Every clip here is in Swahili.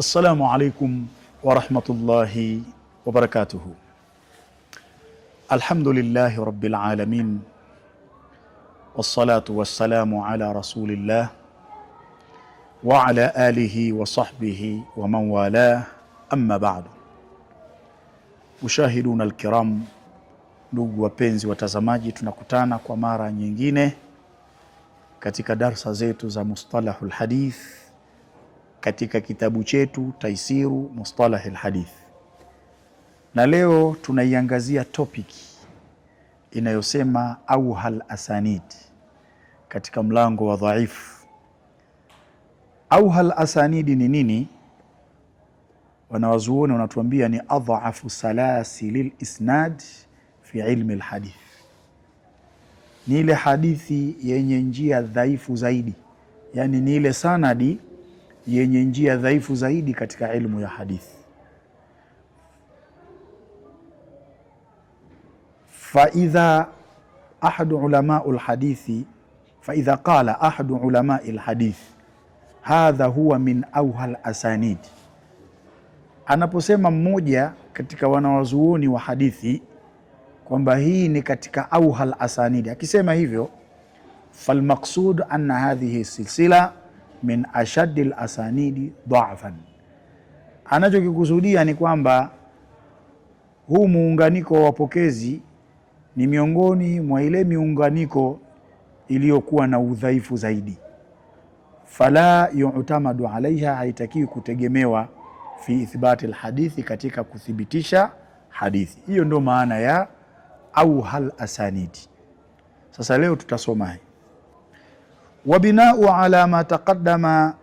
Assalamu alaikum wa rahmatullahi wa barakatuhu. Alhamdulillahi rabbil alamin, wassalatu wassalamu ala rasulillah wa ala alihi wa sahbihi wa man walah, amma ba'du. Mushahiduna alkiram, ndugu wapenzi watazamaji, tunakutana kwa mara nyingine katika darsa zetu za mustalahul hadith katika kitabu chetu Taisiru Mustalahil Hadith, na leo tunaiangazia topic inayosema auhal asanid katika mlango wa dhaifu. Auhal asanidi ni nini? Wanawazuoni wanatuambia ni adhafu salasilil isnad fi ilmi alhadith, ni ile hadithi yenye njia dhaifu zaidi, yani ni ile sanadi yenye njia dhaifu zaidi katika ilmu ya hadithi. Faidha ahadu ulamau lhadithi, faidha qala ahadu ulamai lhadithi hadha huwa min auhal asanid, anaposema mmoja katika wanawazuoni wa hadithi kwamba hii ni katika auhal asanidi, akisema hivyo, falmaqsud anna hadhihi silsila min ashaddi al-asanidi dha'fan, anachokikusudia ni kwamba huu muunganiko wa wapokezi ni miongoni mwa ile miunganiko iliyokuwa na udhaifu zaidi. Fala yu'tamadu alaiha, haitakiwi kutegemewa fi ithbati al-hadithi, katika kuthibitisha hadithi. Hiyo ndio maana ya auhal asanidi. Sasa leo tutasoma wabinau ala ma taqaddama,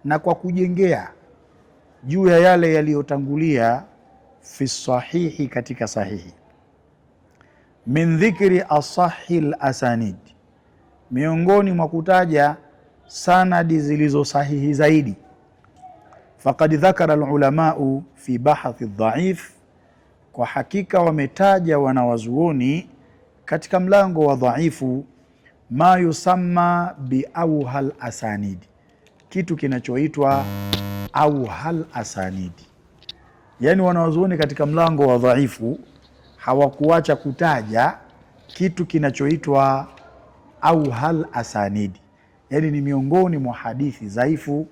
na kwa kujengea juu ya yale yaliyotangulia, fi sahihi, katika sahihi, min dhikri asahi al-asanid, miongoni mwa kutaja sanadi zilizo sahihi zaidi. Faqad dhakara al-ulamau fi bahathi dhaif, kwa hakika wametaja wanawazuoni katika mlango wa dhaifu, ma yusamma bi auhal asanidi, kitu kinachoitwa auhal asanidi. Yani wanawazuoni katika mlango wa dhaifu hawakuacha kutaja kitu kinachoitwa auhal asanidi, yani ni miongoni mwa hadithi dhaifu.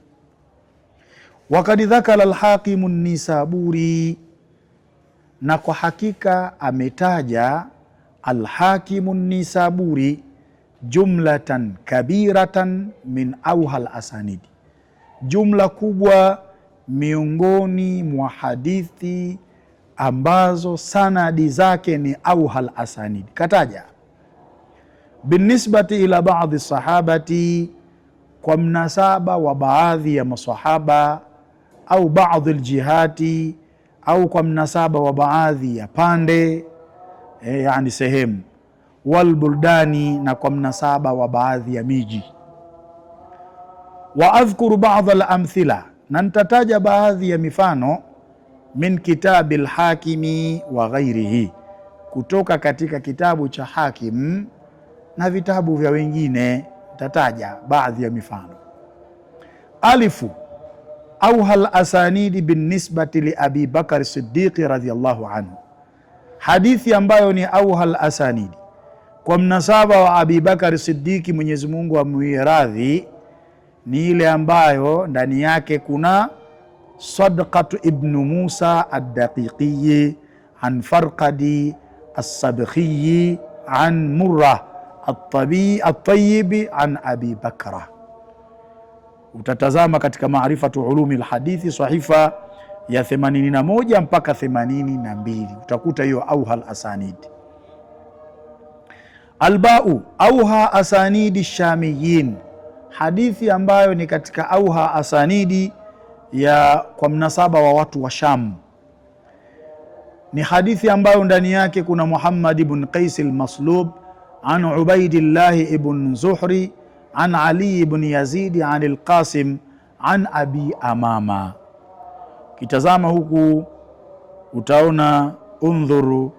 Wakad dhakara al-Hakim an-Nisaburi, na kwa hakika ametaja al-Hakim an-Nisaburi jumlatan kabiratan min auhal asanidi, jumla kubwa miongoni mwa hadithi ambazo sanadi zake ni auhal asanidi. Kataja binisbati ila baadhi sahabati, kwa mnasaba wa baadhi ya masahaba, au baadhi aljihati, au kwa mnasaba wa baadhi ya pande, yani sehemu, walbuldani, na kwa mnasaba wa baadhi ya miji. Wa adhkuru ba'dha al-amthila, na nitataja baadhi ya mifano, min kitabi al-Hakimi wa ghairihi, kutoka katika kitabu cha Hakim na vitabu vya wengine. Nitataja baadhi ya mifano. Alifu auhal asanidi bin nisbati li Abi Bakar Siddiqi radhiyallahu anhu, hadithi ambayo ni auhal asanidi kwa mnasaba wa Abi Bakar Siddiqi, Mwenyezi Mungu amwie radhi, ni ile ambayo ndani yake kuna Sadqatu ibn Musa ad-Daqiqi an Farqadi as-Sabkhi an Murrah at-Tayyibi an Abi Bakra. Utatazama katika Maarifatu Ulumi al-Hadithi sahifa ya 81 mpaka 82, utakuta hiyo auhal asanidi. Albau auha asanidi shamiyin, hadithi ambayo ni katika auha asanidi ya kwa mnasaba wa watu wa Sham, ni hadithi ambayo ndani yake kuna Muhammad ibn Qais al-Maslub an Ubaidillah ibn Zuhri an Ali ibn Yazid an al-Qasim an Abi Amama. Kitazama huku utaona undhuru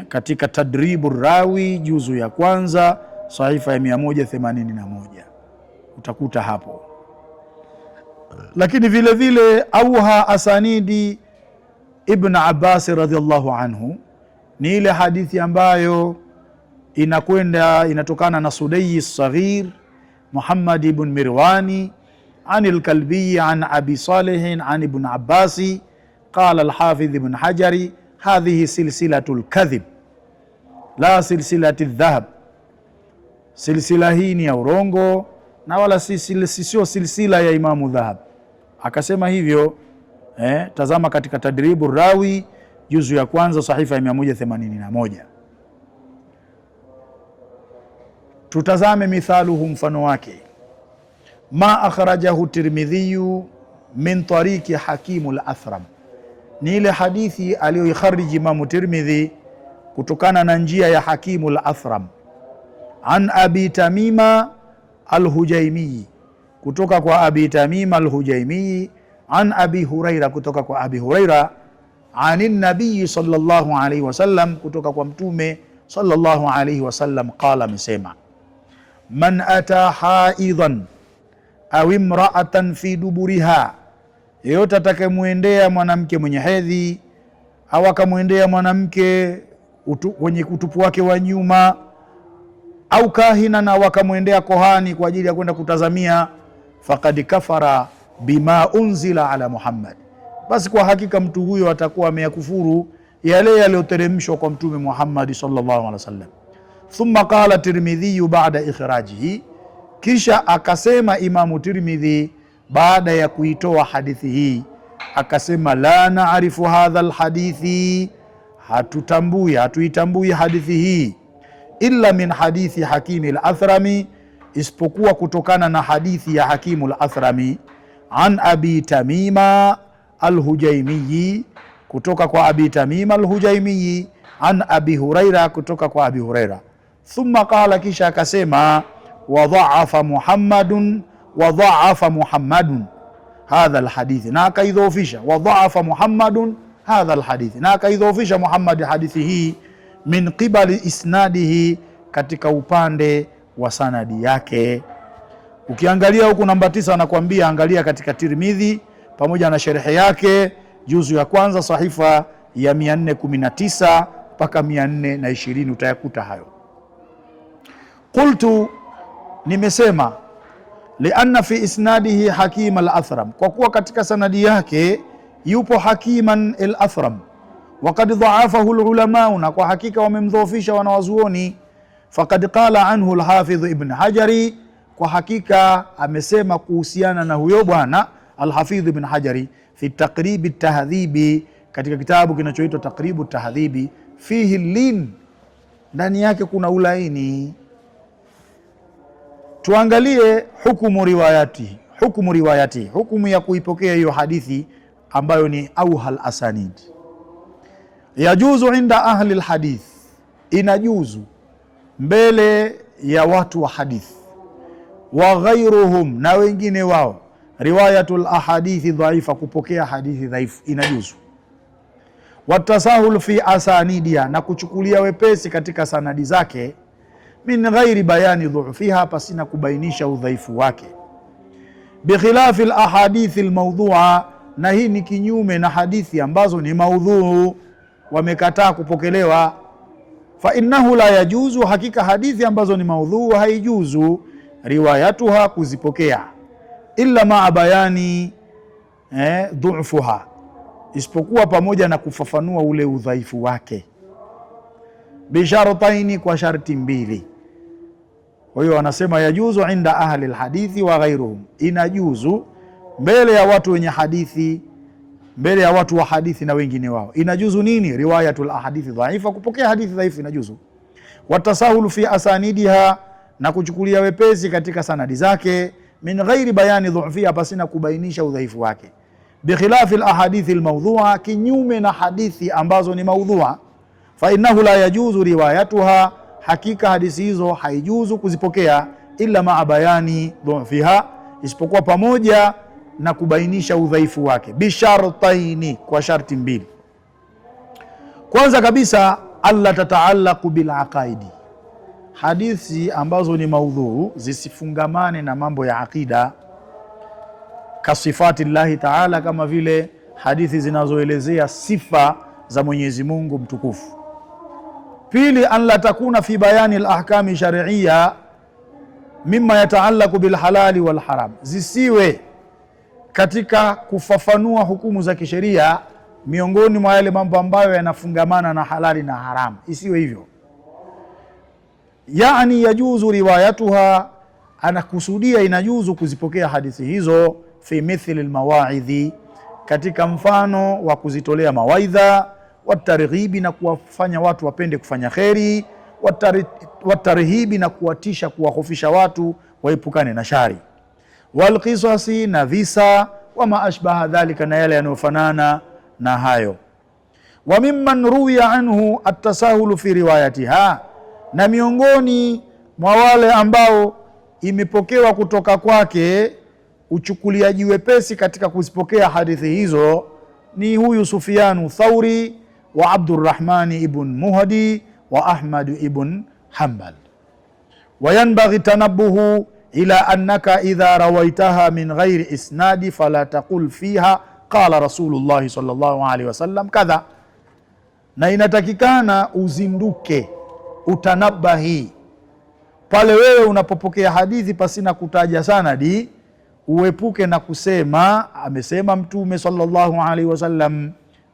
katika Tadribu Rawi juzu ya kwanza sahifa ya 181, utakuta hapo. Lakini vile vile auha asanidi Ibn Abbas radhiallahu anhu ni ile hadithi ambayo inatokana na Sudai Saghir Muhammad ibn Mirwani an al-Kalbi an Abi Salih an Ibn Abbasi qala al-Hafidh Ibn Hajari hadhihi silsilatu al-kadhib la silsilati dhahab, silsila hii ni ya urongo na wala sio silsila ya Imamu Dhahab. Akasema hivyo tazama katika Tadribu Rawi juzu ya kwanza sahifa ya 181. Tutazame mithaluhu, mfano wake. Ma akhrajahu Tirmidhi min tariki Hakimu al-Athram, ni ile hadithi aliyoikhariji Imamu Tirmidhi kutokana na njia ya Hakimu al-Athram an Abi Tamima al-Hujaimi, kutoka kwa Abi Tamima al-Hujaimi an Abi Huraira, kutoka kwa Abi Huraira an nabii sallallahu alayhi wasallam, kutoka kwa Mtume sallallahu alayhi wasallam qala, amesema man ata haidhan au imra'atan fi duburiha, yeyote atakayemwendea mwanamke mwenye hedhi au akamwendea mwanamke kwenye utupu wake wa nyuma, au kahina, na wakamwendea kohani kwa ajili ya kwenda kutazamia, faqad kafara bima unzila ala Muhammad, basi kwa hakika mtu huyo atakuwa ameyakufuru yale yaliyoteremshwa kwa Mtume Muhammad sallallahu alaihi wasallam. Thumma qala Tirmidhi ba'da ikhrajihi, kisha akasema Imamu Tirmidhi baada ya kuitoa hadithi hii akasema, la naarifu hadha alhadithi, hatuitambui hadithi hii, illa min hadithi Hakimi al-Athrami, isipokuwa kutokana na hadithi ya Hakimu al-Athrami an Abi Tamima al-Hujaimi, kutoka kwa Abi Tamima al-Hujaimi an Abi Huraira, kutoka kwa Abi Huraira. Thumma qala, kisha akasema, wadhaafa Muhammadun hadha alhadithi, na akaidhoofisha, wadhaafa Muhammadun hadha alhadithi, na akaidhoofisha Muhammad hadithi hii, min qibali isnadihi, katika upande wa sanadi yake. Ukiangalia huku namba 9 anakuambia angalia katika Tirmidhi pamoja na sharhi yake juzu ya kwanza sahifa ya 419 mpaka 420, utayakuta hayo. Qultu, nimesema, lianna fi isnadihi Hakim al-Athram, kwa kuwa katika sanadi yake yupo Hakiman al-Athram, waqad dhaafahu al-ulama, na kwa hakika wamemdhoofisha wanawazuoni. Faqad qala anhu al-Hafidh Ibn Hajari, kwa hakika amesema kuhusiana na huyo bwana al-Hafidh Ibn Hajari fi Taqrib at-Tahdhibi, katika kitabu kinachoitwa Taqrib at-Tahdhibi, fihi lin, ndani yake kuna ulaini. Tuangalie hukumu riwayati, hukumu ya kuipokea hiyo hadithi ambayo ni auhal asanid. Yajuzu inda ahli alhadith, inajuzu mbele ya watu wa hadithi, wa ghairuhum, na wengine wao, riwayatul ahadithi dhaifa, kupokea hadithi dhaifu inajuzu. Watasahul fi asanidia, na kuchukulia wepesi katika sanadi zake, min ghairi bayani dhufiha, pasina kubainisha udhaifu wake. Bikhilafi alahadithi almawdhu'a, na hii ni kinyume na hadithi ambazo ni maudhuu, wamekataa kupokelewa. Fa innahu la yajuzu, hakika hadithi ambazo ni maudhuu haijuzu riwayatuha, kuzipokea, illa ma bayani dhufuha, isipokuwa pamoja na kufafanua ule udhaifu wake, bishartaini, kwa sharti mbili. Kwa hiyo wanasema yajuzu inda ahli alhadithi wa ghairuhum, inajuzu mbele ya watu wenye hadithi, mbele ya watu wa hadithi na wengine wao. Inajuzu nini? Riwayatul ahadithi dhaifa, kupokea hadithi dhaifu inajuzu. Watasahulu fi asanidiha, na kuchukulia wepesi katika sanadi zake, min ghairi bayani dhufiha, pasina kubainisha udhaifu wake. Bikhilafi alahadithi almawdhu'a, kinyume na hadithi ambazo ni maudhu'a. Fa innahu la yajuzu riwayatuha, hakika hadithi hizo haijuzu kuzipokea, illa ma bayani dhufiha, isipokuwa pamoja na kubainisha udhaifu wake, bishartaini, kwa sharti mbili. Kwanza kabisa, alla tataallaqu bil aqaidi, hadithi ambazo ni maudhuu zisifungamane na mambo ya aqida. kasifati llahi taala, kama vile hadithi zinazoelezea sifa za Mwenyezi Mungu mtukufu. Pili, an la takuna fi bayani al-ahkami shar'iyya mimma yataallaqu bil halali wal haram, zisiwe katika kufafanua hukumu za kisheria miongoni mwa yale mambo ambayo yanafungamana na halali na haramu, isiwe hivyo. Yani yajuzu riwayatuha, anakusudia inajuzu kuzipokea hadithi hizo, fi mithli almawaidhi, katika mfano wa kuzitolea mawaidha, watarghibi, na kuwafanya watu wapende kufanya kheri, watarhibi, na kuwatisha, kuwahofisha watu waepukane na shari, walqisasi, na visa, wama ashbaha dhalika, na yale yanayofanana na hayo. Wa mimman ruwiya anhu atasahulu fi riwayatiha, na miongoni mwa wale ambao imepokewa kutoka kwake uchukuliaji wepesi katika kuzipokea hadithi hizo ni huyu Sufyanu Thauri wa Abdurrahman ibn Muhdi wa Ahmad ibn Hanbal. Wa yanbaghi tanabbuhu ila annaka idha rawaitaha min ghairi isnadi fala taqul fiha qala Rasulullah sallallahu alaihi wasallam kadha, na inatakikana uzinduke, utanabahi pale wewe unapopokea hadithi pasina kutaja sanadi, uepuke na kusema amesema Mtume sallallahu alaihi wasallam,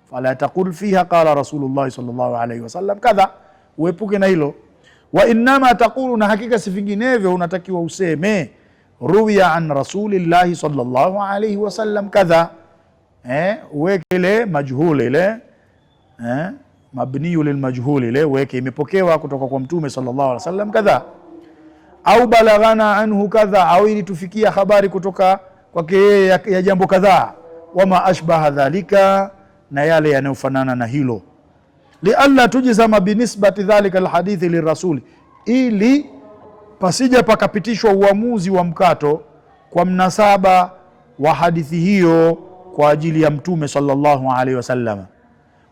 fala taqul fiha qala Rasulullah sallallahu alaihi wasallam kadha, uepuke na hilo. Wa innama taqulu, na hakika si vinginevyo unatakiwa useme ruwiya an Rasulillahi sallallahu alaihi wasallam kadha, uweke ile majhul ile mabniyu lilmajhul ile, uweke imepokewa kutoka kwa Mtume sallallahu alaihi wasallam kadha, au balaghana anhu kadha, au ili tufikia habari kutoka kwake yeye ya jambo kadhaa, wama ashbaha dhalika, na yale yanayofanana na hilo, lialla tujzama binisbati dhalika alhadithi lirasuli, ili pasija pakapitishwa uamuzi wa mkato kwa mnasaba wa hadithi hiyo kwa ajili ya Mtume sallallahu alaihi wasallam.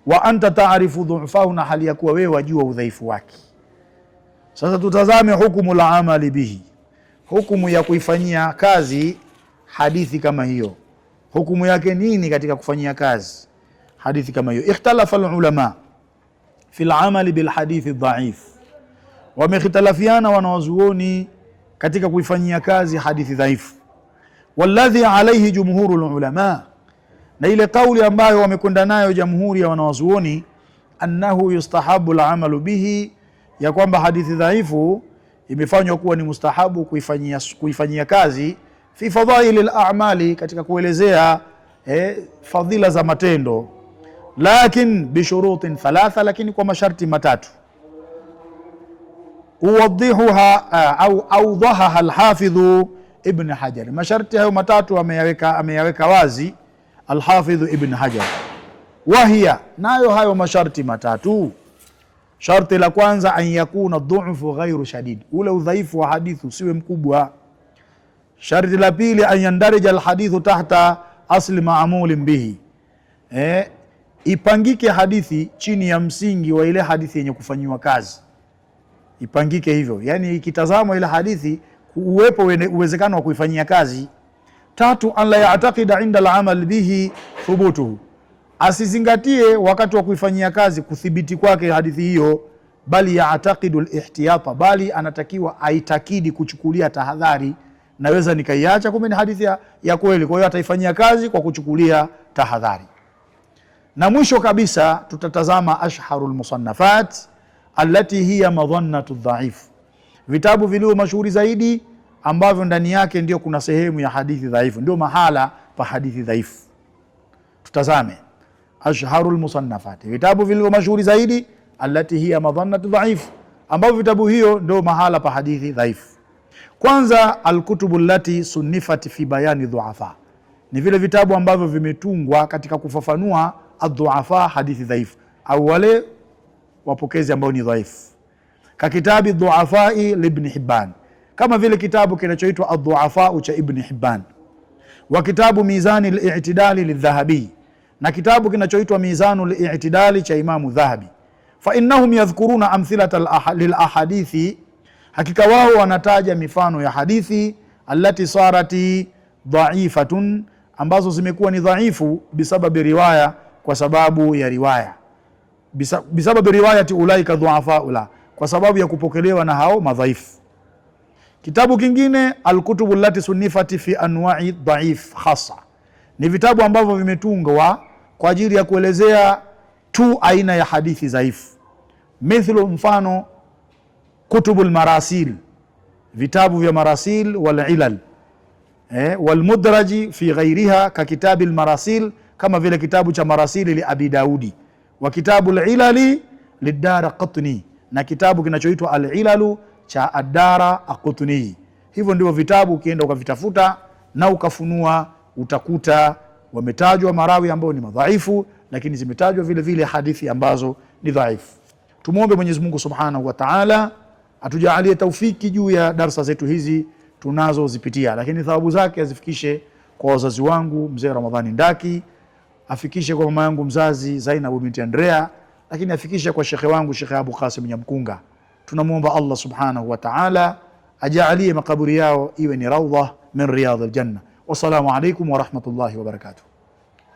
Wa anta taarifu dhu'fahu, na hali ya kuwa wewe wajua udhaifu wake. Sasa tutazame hukumu la amali bihi, hukumu ya kuifanyia kazi hadithi kama hiyo. Hukumu yake nini katika kufanyia kazi hadithi kama hiyo? Ikhtalafa alulama fi al-amali bil hadithi dhaif, wamekhtalafiana wanawazuoni katika kuifanyia kazi hadithi dhaifu. Walladhi alayhi jumhuru ulama, na ile kauli ambayo wamekwenda nayo jamhuri ya wanawazuoni, annahu yustahabu al-amalu bihi, ya kwamba hadithi dhaifu imefanywa kuwa ni mustahabu kuifanyia kazi, fi fadhaili al-a'mali, katika kuelezea fadhila za matendo, lakin bishurutin thalatha, lakini kwa masharti matatu. Uwadhihuha au awdahaha al-Hafidh Ibn Hajar, masharti hayo matatu ameyaweka wazi al-Hafidh Ibn Hajar. Wahia, nayo hayo masharti matatu, sharti la kwanza, an yakuna dhu'fu ghairu shadid, ule udhaifu wa hadithi usiwe mkubwa. Sharti la pili, an yandarija alhadithu tahta asli ma'mulin bihi, ipangike hadithi chini ya msingi wa ile hadithi yenye kufanyiwa kazi, ipangike hivyo, yani ikitazamwa ile hadithi uwepo uwezekano wa kuifanyia kazi. Tatu, an la ya'taqida inda al-amal bihi thubutuhu, asizingatie wakati wa kuifanyia kazi kuthibiti kwake hadithi hiyo, bali ya'taqidu al-ihtiyata, bali anatakiwa aitakidi kuchukulia tahadhari, naweza nikaiacha kumbe ni hadithi ya kweli, kwa hiyo ataifanyia kazi kwa kuchukulia tahadhari. Na mwisho kabisa tutatazama ashharul musannafat allati hiya madhannatu dhaif, vitabu vilivyo mashuhuri zaidi ambavyo ndani yake ndio kuna sehemu ya hadithi dhaifu, ndio mahala pa hadithi dhaifu. Tutazame ashharul musannafat, vitabu vilivyo mashuhuri zaidi, allati hiya madhannatu dhaif, ambavyo vitabu hiyo ndio mahala pa hadithi dhaifu. Kwanza, alkutubu allati sunnifat fi bayani dhuafa, ni vile vitabu ambavyo vimetungwa katika kufafanua adhuafa, hadithi dhaifu, au wale wapokezi ambao ni dhaifu, ka kitabi dhuafai libn Hibban, kama vile kitabu kinachoitwa adhuafa cha Ibn Hibban, wa kitabu mizani al-i'tidali lidhahabi, na kitabu kinachoitwa mizanu al-i'tidali cha Imamu Dhahabi. Fa innahum yadhkuruna amthilata lilahadithi, hakika wao wanataja mifano ya hadithi allati sarati dhaifatun, ambazo zimekuwa ni dhaifu bisababi riwaya, kwa sababu ya riwaya, bisababi riwayati ulaika dhuafa ula, kwa sababu ya kupokelewa na hao madhaifu. Kitabu kingine alkutubu allati sunifati fi anwa'i dhaif khassa, ni vitabu ambavyo vimetungwa kwa ajili ya kuelezea tu aina ya hadithi dhaifu. Mithlu, mfano kutubul marasil, vitabu vya marasil wal ilal, wal mudraji fi ghairiha ka kitabil marasil, kama vile kitabu cha marasili li Abi Daudi, wa kitabul ilali lidaraqutni, na kitabu kinachoitwa al ilalu cha Ad-Daraqutni. Hivyo ndivyo vitabu ukienda ukavitafuta na ukafunua, utakuta wametajwa marawi ambao ni madhaifu, lakini zimetajwa vile vile hadithi ambazo ni dhaifu. Tumuombe Mwenyezi Mungu Subhanahu wa Ta'ala atujalie taufiki juu ya darasa zetu hizi tunazozipitia, lakini thawabu zake azifikishe kwa wazazi wangu mzee Ramadhani Ndaki, afikishe kwa mama yangu mzazi Zainabu binti Andrea, lakini afikishe kwa shekhe wangu Sheikh Abu Qasim Nyamkunga. Tunamuomba Allah Subhanahu wa Ta'ala ajalie makaburi yao iwe ni rawdah min riyadhil janna. Wassalamu alaykum wa rahmatullahi wa barakatuh.